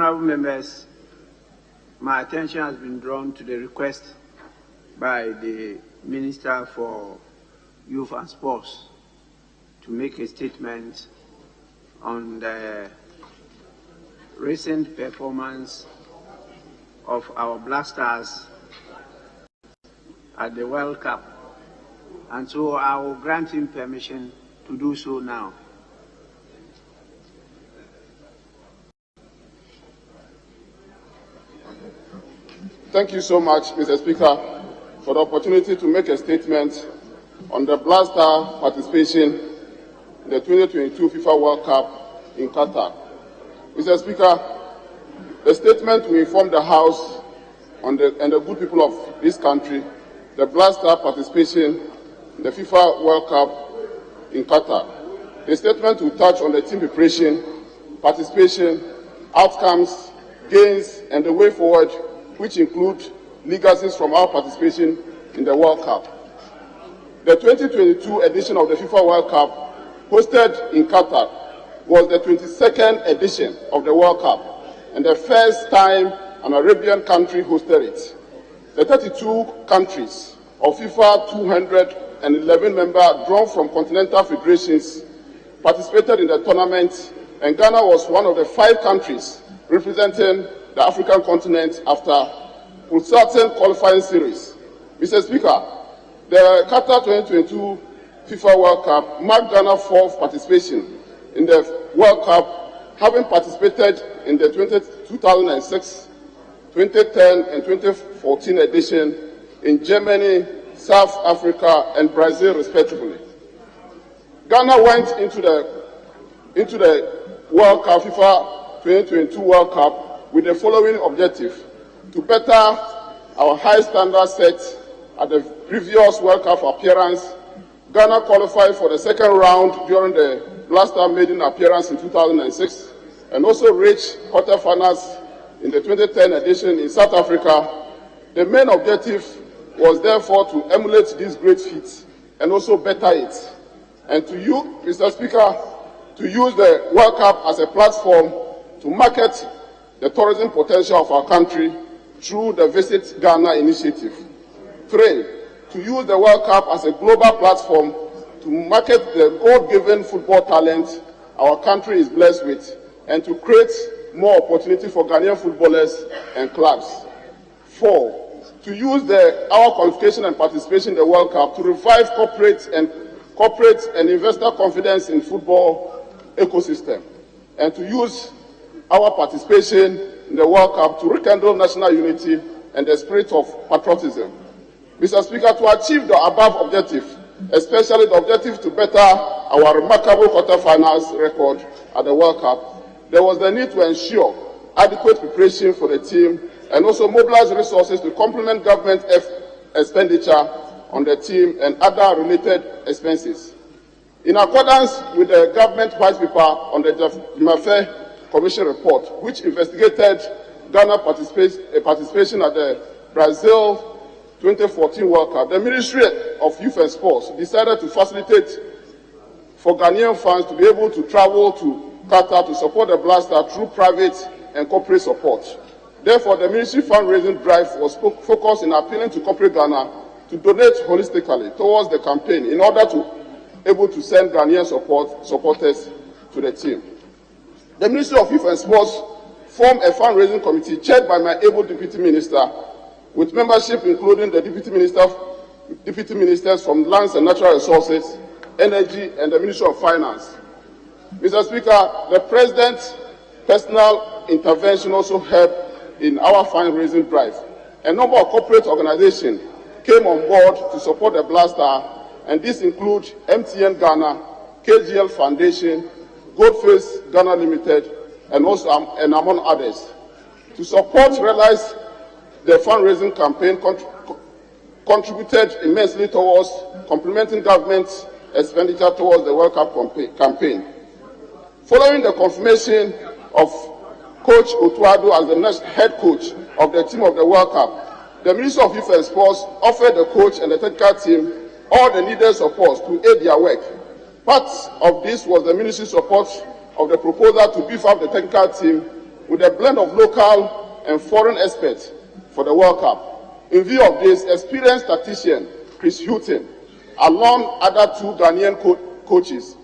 Honorable members, my attention has been drawn to the request by the Minister for Youth and Sports to make a statement on the recent performance of our Black Stars at the World Cup, and so I will grant him permission to do so now. Thank you so much, Mr. Speaker, for the opportunity to make a statement on the Black Star participation in the 2022 FIFA World Cup in Qatar. Mr. Speaker, the statement will inform the House and the good people of this country the Black Star participation in the FIFA World Cup in Qatar. The statement will touch on the team preparation, participation, outcomes, gains, and the way forward, which include legacies from our participation in the World Cup. The 2022 edition of the FIFA World Cup, hosted in Qatar, was the 22nd edition of the World Cup and the first time an Arabian country hosted it. The 32 countries of FIFA 211 members drawn from continental federations participated in the tournament, and Ghana was one of the 5 countries representing the African continent after certain qualifying series. Mr. Speaker, the Qatar 2022 FIFA World Cup marked Ghana's 4th participation in the World Cup, having participated in the 2006, 2010, and 2014 edition in Germany, South Africa, and Brazil, respectively. Ghana went into the World Cup, FIFA 2022 World Cup, with the following objective: to better our high standards set at the previous World Cup appearance. Ghana qualified for the second round during the Black Star maiden appearance in 2006, and also reached quarterfinals in the 2010 edition in South Africa. The main objective was therefore to emulate these great feats and also better it. And to you, Mr. Speaker, to use the World Cup as a platform to market the tourism potential of our country through the Visit Ghana initiative. 3, to use the World Cup as a global platform to market the God-given football talent our country is blessed with, and to create more opportunity for Ghanaian footballers and clubs. 4, to use our qualification and participation in the World Cup to revive corporate and investor confidence in football ecosystem, and to use our participation in the World Cup to rekindle national unity and the spirit of patriotism. Mr. Speaker, to achieve the above objective, especially the objective to better our remarkable quarterfinals record at the World Cup, there was the need to ensure adequate preparation for the team and also mobilize resources to complement government expenditure on the team and other related expenses. In accordance with the government white paper on the Jemafe Commission report, which investigated Ghana's participation at the Brazil 2014 World Cup, the Ministry of Youth and Sports decided to facilitate for Ghanaian fans to be able to travel to Qatar to support the Black Star through private and corporate support. Therefore, the ministry fundraising drive was focused in appealing to corporate Ghana to donate holistically towards the campaign in order to able to send Ghanaian supporters to the team. The Ministry of Youth and Sports formed a fundraising committee chaired by my able Deputy Minister, with membership including the Deputy Ministers from Lands and Natural Resources, Energy, and the Ministry of Finance. Mr. Speaker, the President's personal intervention also helped in our fundraising drive. A number of corporate organizations came on board to support the Black Star, and this includes MTN Ghana, KGL Foundation, Goldface Ghana Limited, and among others. To support realize the fundraising campaign contributed immensely towards complementing government's expenditure towards the World Cup campaign. Following the confirmation of Coach Otuado as the next head coach of the team of the World Cup, the Ministry of Youth and Sports offered the coach and the technical team all the needed support to aid their work. Part of this was the ministry's support of the proposal to beef up the technical team with a blend of local and foreign experts for the World Cup. In view of this, experienced tactician Chris Hughton, along other two Ghanaian coaches,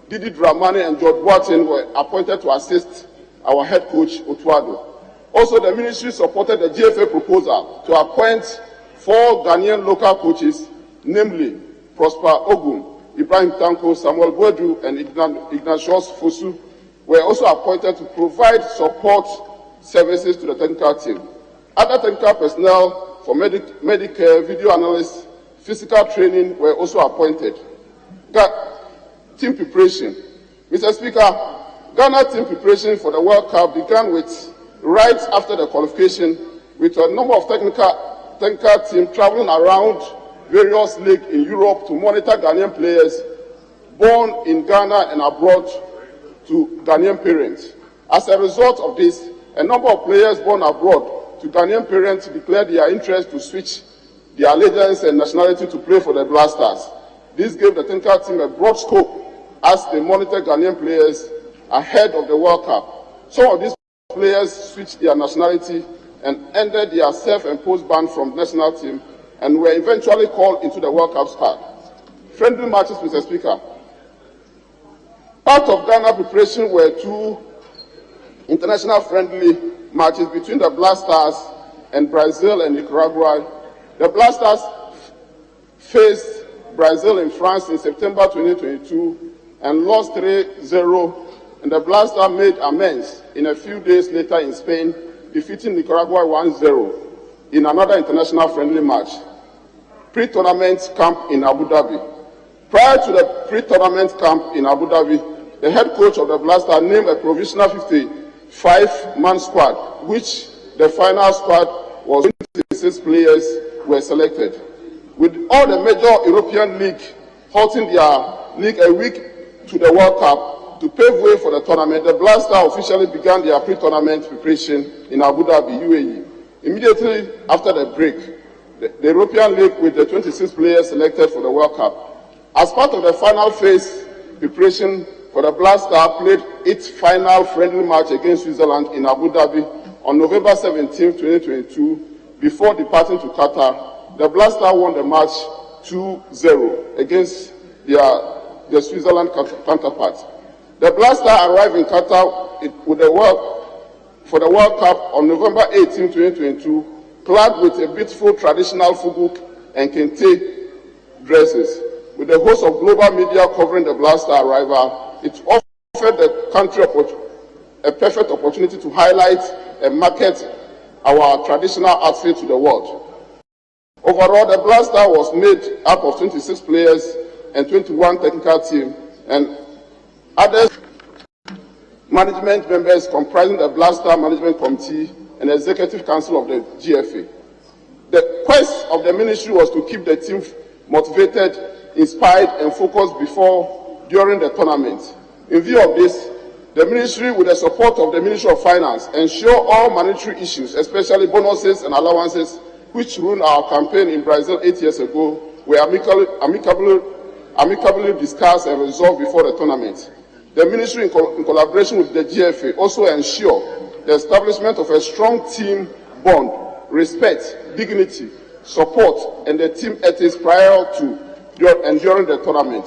Didi Dramani and George Boateng, were appointed to assist our head coach Otuado. Also, the ministry supported the GFA proposal to appoint 4 Ghanaian local coaches, namely Prosper Ogun, Ibrahim Tanko, Samuel Boadu, and Ignatius Fosu, were also appointed to provide support services to the technical team. Other technical personnel for medical, video analysts, physical training were also appointed. Team preparation. Mr. Speaker, Ghana team preparation for the World Cup began right after the qualification, with a number of technical teams traveling around various leagues in Europe to monitor Ghanaian players born in Ghana and abroad to Ghanaian parents. As a result of this, a number of players born abroad to Ghanaian parents declared their interest to switch their allegiance and nationality to play for the Black Stars. This gave the technical team a broad scope as they monitored Ghanaian players ahead of the World Cup. Some of these players switched their nationality and ended their self-imposed ban from the national team and were eventually called into the World Cup squad. Friendly matches, Mr. Speaker. Part of Ghana preparation were 2 international friendly matches between the Black Stars and Brazil and Nicaragua. The Black Stars faced Brazil in France in September 2022 and lost 3-0, and the Black Stars made amends in a few days later in Spain, defeating Nicaragua 1-0 in another international friendly match. Pre-tournament camp in Abu Dhabi. Prior to the pre-tournament camp in Abu Dhabi, the head coach of the Black Stars named a provisional 55-man squad, which the final squad was 26 players were selected. With all the major European leagues halting their league a week to the World Cup to pave way for the tournament, the Black Stars officially began their pre-tournament preparation in Abu Dhabi, UAE. Immediately after the break, the European League with the 26 players selected for the World Cup. As part of the final phase preparation for the Black Stars played its final friendly match against Switzerland in Abu Dhabi on November 17, 2022, before departing to Qatar. The Black Stars won the match 2-0 against their Switzerland counterparts. The Black Stars arrived in Qatar for the World Cup on November 18, 2022, clad with a beautiful traditional fubuk and kente dresses. With the host of global media covering the Black Stars arrival, it offered the country a perfect opportunity to highlight and market our traditional outfit to the world. Overall, the Black Stars was made up of 26 players and 21 technical team, and other management members comprising the Black Stars Management Committee and Executive Council of the GFA. The quest of the ministry was to keep the team motivated, inspired, and focused before, during the tournament. In view of this, the ministry, with the support of the Ministry of Finance, ensure all monetary issues, especially bonuses and allowances, which ruined our campaign in Brazil 8 years ago, were amicably discussed and resolved before the tournament. The ministry, in collaboration with the GFA, also ensured the establishment of a strong team bond, respect, dignity, support, and the team ethics prior to and during the tournament.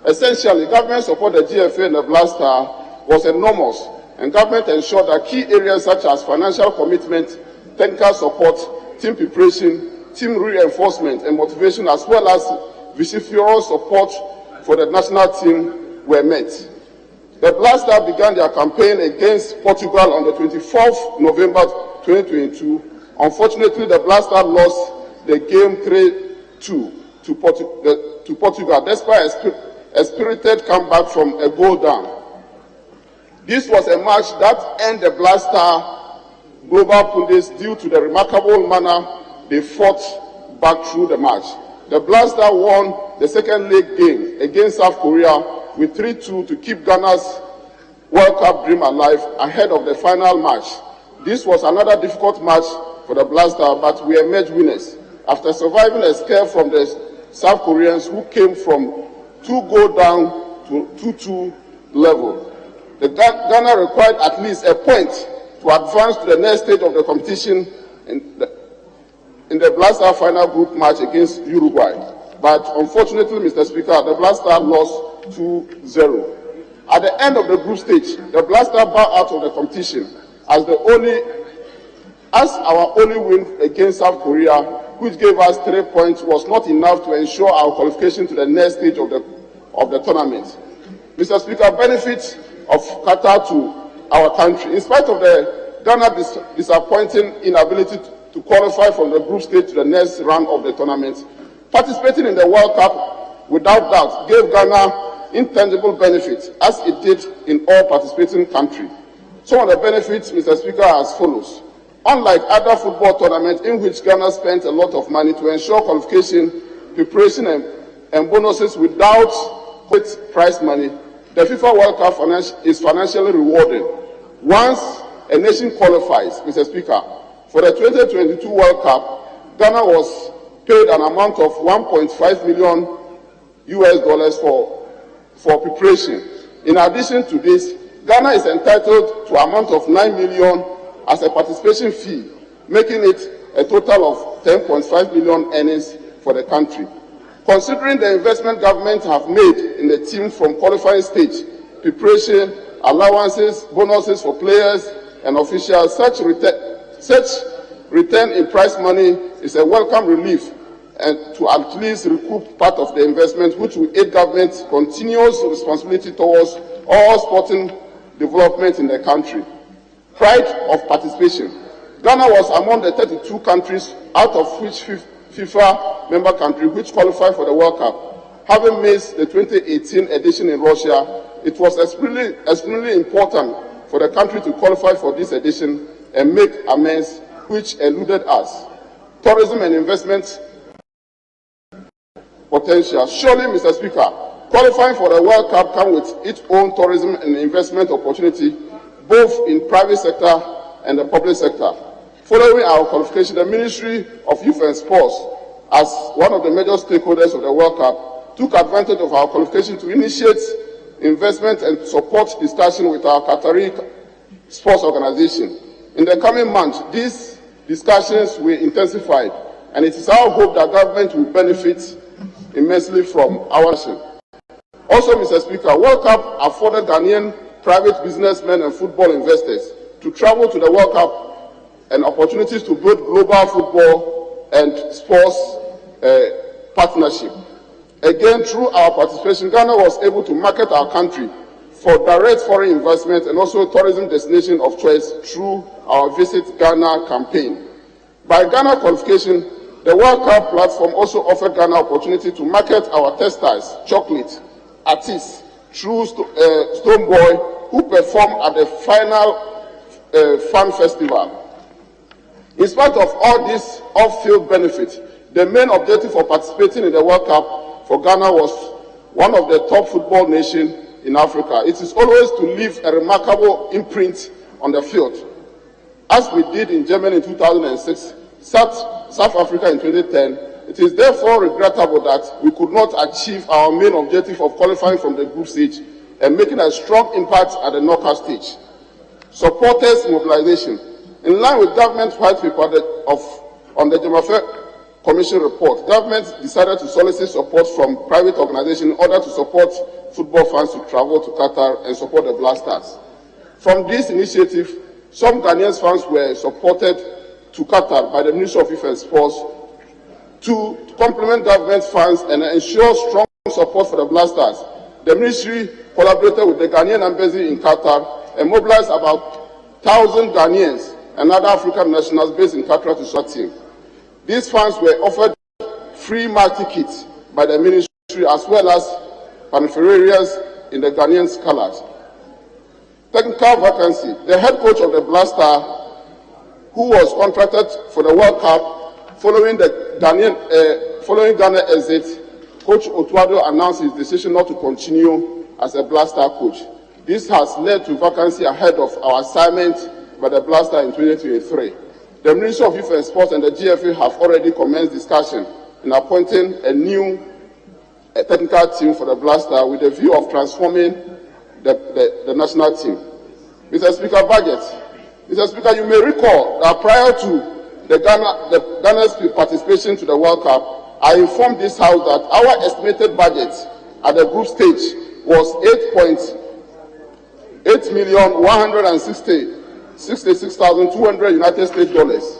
Essentially, government support the GFA and the Black Stars was enormous, and government ensured that key areas such as financial commitment, technical support, team preparation, team reinforcement and motivation, as well as vociferous support for the national team were met. The Black Stars began their campaign against Portugal on the 24th November 2022. Unfortunately, the Black Stars lost the game 3-2 to Portugal, despite a spirited comeback from a goal down. This was a match that earned the Black Stars global pundits due to the remarkable manner they fought back through the match. The Black Stars won the second leg game against South Korea with 3-2 to keep Ghana's World Cup dream alive ahead of the final match. This was another difficult match for the Black Stars, but we emerged winners after surviving a scare from the South Koreans, who came from 2-goal down to 2-2 level. The Ghana required at least a point to advance to the next stage of the competition in the Black Star final group match against Uruguay. But unfortunately, Mr. Speaker, the Black Star lost 2-0. At the end of the group stage, the Black Star bowed out of the competition as our only win against South Korea, which gave us 3 points, was not enough to ensure our qualification to the next stage of the tournament. Mr. Speaker, benefits of Qatar to our country. In spite of the Ghana's disappointing inability to qualify from the group stage to the next round of the tournament, participating in the World Cup without doubt gave Ghana intangible benefits, as it did in all participating countries. Some of the benefits, Mr. Speaker, are as follows. Unlike other football tournaments in which Ghana spent a lot of money to ensure qualification, preparation, and bonuses without prize money, the FIFA World Cup is financially rewarding. Once a nation qualifies, Mr. Speaker, for the 2022 World Cup, Ghana was paid an amount of $1.5 million for preparation. In addition to this, Ghana is entitled to an amount of $9 million as a participation fee, making it a total of $10.5 million earnings for the country. Considering the investment government have made in the team from qualifying stage, preparation, allowances, bonuses for players and officials, such return in prize money is a welcome relief and to at least recoup part of the investment, which will aid government's continuous responsibility towards all sporting development in the country. Pride of participation. Ghana was among the 32 countries out of which FIFA member country which qualified for the World Cup. Having missed the 2018 edition in Russia, it was extremely important for the country to qualify for this edition and make amends which eluded us. Tourism and investment potential. Surely, Mr. Speaker, qualifying for the World Cup comes with its own tourism and investment opportunity, both in private sector and the public sector. Following our qualification, the Ministry of Youth and Sports, as one of the major stakeholders of the World Cup, took advantage of our qualification to initiate investment and support discussion with our Qatari sports organization. In the coming months, these discussions will intensify, and it is our hope that government will benefit immensely from our action. Also, Mr. Speaker, World Cup afforded Ghanaian private businessmen and football investors to travel to the World Cup and opportunities to build global football and sports partnership. Again, through our participation, Ghana was able to market our country for direct foreign investment and also tourism destination of choice through our Visit Ghana campaign. By Ghana qualification, the World Cup platform also offered Ghana opportunity to market our textiles, chocolate, artists through Stonebwoy, who performed at the final fan festival. In spite of all these off-field benefits, the main objective for participating in the World Cup for Ghana was one of the top football nations in Africa. It is always to leave a remarkable imprint on the field, as we did in Germany in 2006, South Africa in 2010. It is therefore regrettable that we could not achieve our main objective of qualifying from the group stage and making a strong impact at the knockout stage. Supporters mobilization. In line with government's white paper on the Jemafe Commission report, government decided to solicit support from private organizations in order to support football fans to travel to Qatar and support the Black Stars. From this initiative, some Ghanaian fans were supported to Qatar by the Ministry of Youth and Sports to complement government funds and ensure strong support for the Black Stars. The ministry collaborated with the Ghanaian embassy in Qatar and mobilized about 1,000 Ghanaians and other African nationals based in Qatar to support the team. These funds were offered free match tickets by the ministry as well as paraphernalia in the Ghanaian colors. Technical vacancy. The head coach of the Black Star, who was contracted for the World Cup following Ghana exit, Coach Otuado announced his decision not to continue as a Black Star coach. This has led to vacancy ahead of our assignment by the Black Star in 2023. The Ministry of Youth and Sports and the GFA have already commenced discussion in appointing a new technical team for the Black Star with a view of transforming the national team. Mr. Speaker, budget. Mr. Speaker, you may recall that prior to Ghana's participation to the World Cup, I informed this House that our estimated budget at the group stage was $8,166,200 United States dollars.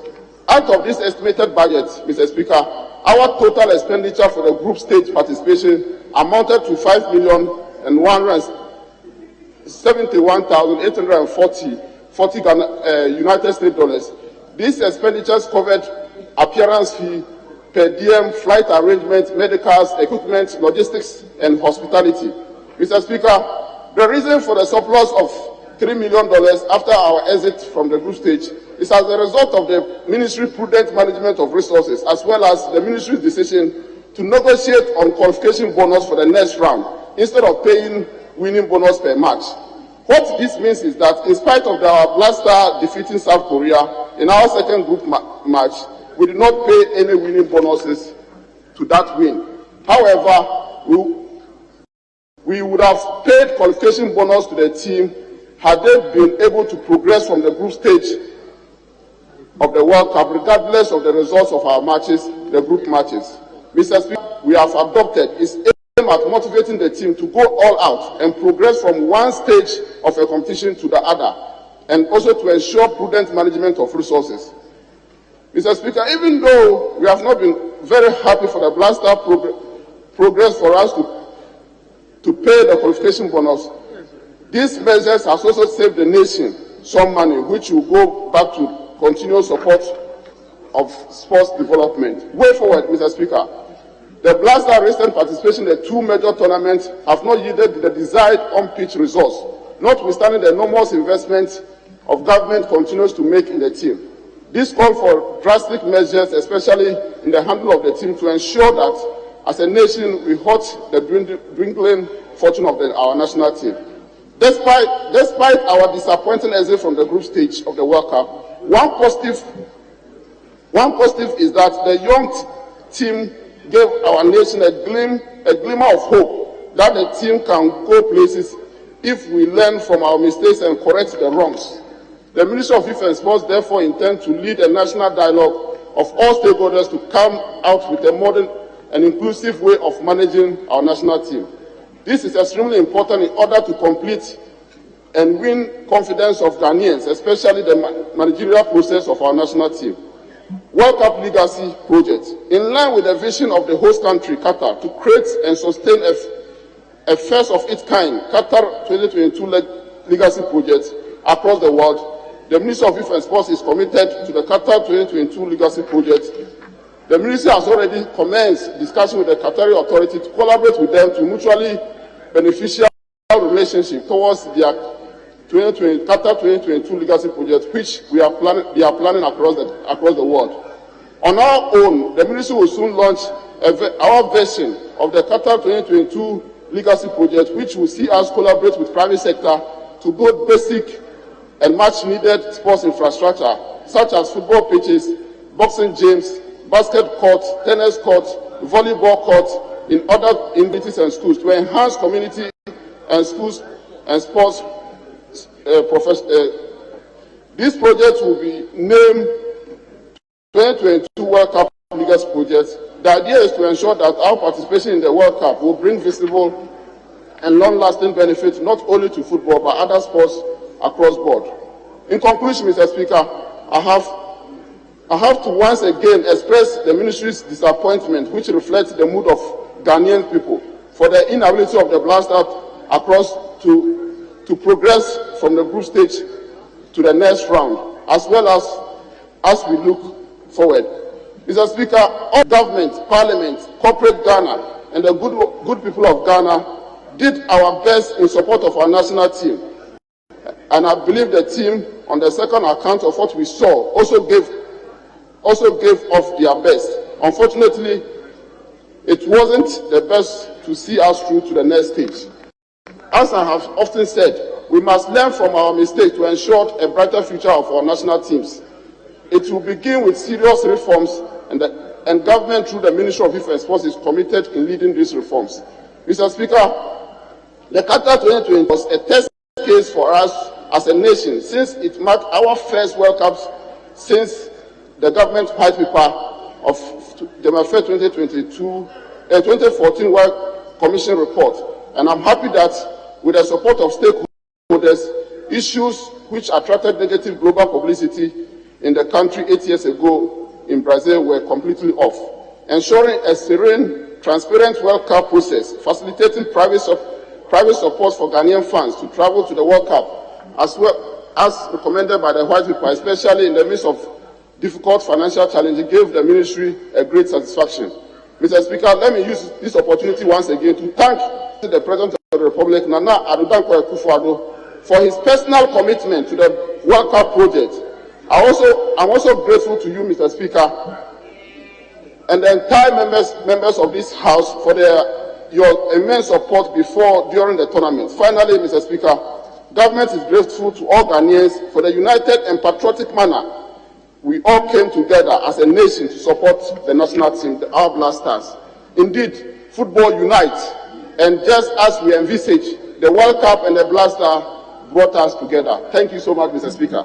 Out of this estimated budget, Mr. Speaker, our total expenditure for the group stage participation amounted to $5,171,840 United States dollars. These expenditures covered appearance fee, per diem, flight arrangements, medicals, equipment, logistics, and hospitality. Mr. Speaker, the reason for the surplus of $3 million after our exit from the group stage is as a result of the ministry's prudent management of resources, as well as the ministry's decision to negotiate on qualification bonus for the next round instead of paying winning bonus per match. What this means is that in spite of our Black Star defeating South Korea in our second group match, we did not pay any winning bonuses to that win. However, we would have paid qualification bonus to the team had they been able to progress from the group stage of the World Cup, regardless of the results of our matches, the group matches. Mr. Speaker, we have adopted is aim at motivating the team to go all out and progress from one stage of a competition to the other, and also to ensure prudent management of resources. Mr. Speaker, even though we have not been very happy for the Black Star progress for us to pay the qualification bonus, these measures have also saved the nation some money, which will go back to continual support of sports development. Way forward, Mr. Speaker, the Black Star recent participation in the two major tournaments have not yielded the desired on-pitch results, notwithstanding the enormous investment of government continues to make in the team. This calls for drastic measures, especially in the handling of the team, to ensure that, as a nation, we halt the dwindling fortune of our national team. Despite our disappointing exit from the group stage of the World Cup, one positive is that the young team gave our nation a glimmer of hope that the team can go places if we learn from our mistakes and correct the wrongs. The Ministry of Youth and Sports therefore intends to lead a national dialogue of all stakeholders to come out with a modern and inclusive way of managing our national team. This is extremely important in order to complete and win confidence of Ghanaians, especially the managerial process of our national team. World Cup Legacy Project, in line with the vision of the host country, Qatar, to create and sustain a first of its kind Qatar 2022 Legacy Project across the world. The Ministry of Youth and Sports is committed to the Qatar 2022 Legacy Project. The Ministry has already commenced discussion with the Qatari authority to collaborate with them to mutually beneficial relationship towards their Qatar 2022 Legacy Project, which they are planning across the world. On our own, the Ministry will soon launch our version of the Qatar 2022 Legacy Project, which will see us collaborate with private sector to build basic and much-needed sports infrastructure, such as football pitches, boxing gyms, basket courts, tennis courts, volleyball courts, in other universities and schools to enhance community and schools and sports This project will be named 2022 World Cup Legacy Project. The idea is to ensure that our participation in the World Cup will bring visible and long-lasting benefits not only to football but other sports across board. In conclusion, Mr. Speaker, I have to once again express the Ministry's disappointment, which reflects the mood of Ghanaian people, for the inability of the Black Stars across to progress from the group stage to the next round, as well as we look forward. Mr. Speaker, all government, parliament, corporate Ghana, and the good people of Ghana did our best in support of our national team. And I believe the team, on the second account of what we saw, also gave off their best. Unfortunately, it wasn't the best to see us through to the next stage. As I have often said, we must learn from our mistakes to ensure a brighter future of our national teams. It will begin with serious reforms, and government through the Ministry of Youth and Sports is committed in leading these reforms. Mr. Speaker, the Qatar 2020 was a test case for us as a nation, since it marked our first World Cup since the government white paper of January 2014 World Commission report. And I'm happy that with the support of stakeholders, issues which attracted negative global publicity in the country 8 years ago in Brazil were completely off, ensuring a serene, transparent World Cup process, facilitating private support for Ghanaian fans to travel to the World Cup, as well as recommended by the white paper, especially in the midst of difficult financial challenges, gave the ministry a great satisfaction. Mr. Speaker, let me use this opportunity once again to thank the President of the Republic, Nana Addo Dankwa Akufo-Addo, for his personal commitment to the World Cup project. I'm also grateful to you, Mr. Speaker, and the entire members of this House for your immense support before, during the tournament. Finally, Mr. Speaker, government is grateful to all Ghanaians for the united and patriotic manner we all came together as a nation to support the national team, our Black Stars. Indeed, football unites, and just as we envisaged, the World Cup and the Black Stars brought us together. Thank you so much, Mr. Speaker.